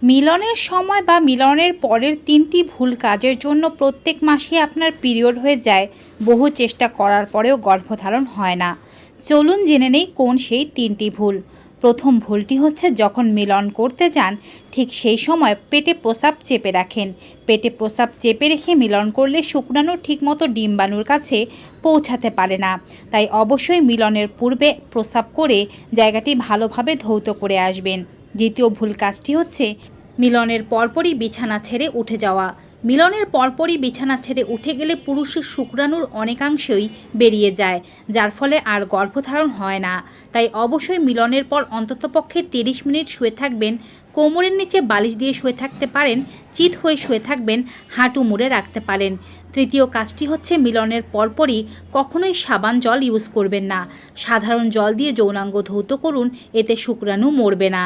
মিলনের সময় বা মিলনের পরের ৩টি ভুল কাজের জন্য প্রত্যেক মাসে আপনার পিরিয়ড হয়ে যায়। বহু চেষ্টা করার পরেও গর্ভধারণ হয় না। চলুন জেনে নেই কোন সেই ৩টি ভুল। প্রথম ভুলটি হচ্ছে যখন মিলন করতে যান ঠিক সেই সময় পেটে প্রস্রাব চেপে রাখেন। পেটে প্রস্রাব চেপে রেখে মিলন করলে শুক্রাণু ঠিকমতো ডিম্বাণুর কাছে পৌঁছাতে পারে না। তাই অবশ্যই মিলনের পূর্বে প্রস্রাব করে জায়গাটি ভালোভাবে ধৌত করে আসবেন। দ্বিতীয় ভুল কাজটি হচ্ছে মিলনের পরপরই বিছানা ছেড়ে উঠে যাওয়া। মিলনের পরপরই বিছানা ছেড়ে উঠে গেলে পুরুষের শুক্রাণুর অনেকাংশই বেরিয়ে যায়, যার ফলে আর গর্ভধারণ হয় না। তাই অবশ্যই মিলনের পর অন্ততপক্ষে 30 মিনিট শুয়ে থাকবেন। কোমরের নিচে বালিশ দিয়ে শুয়ে থাকতে পারেন, চিত হয়ে শুয়ে থাকবেন, হাঁটু মুড়ে রাখতে পারেন। তৃতীয় কাজটি হচ্ছে মিলনের পরপরই কখনোই সাবান জল ইউজ করবেন না। সাধারণ জল দিয়ে যৌনাঙ্গ ধৌত করুন, এতে শুক্রাণু মরবে না।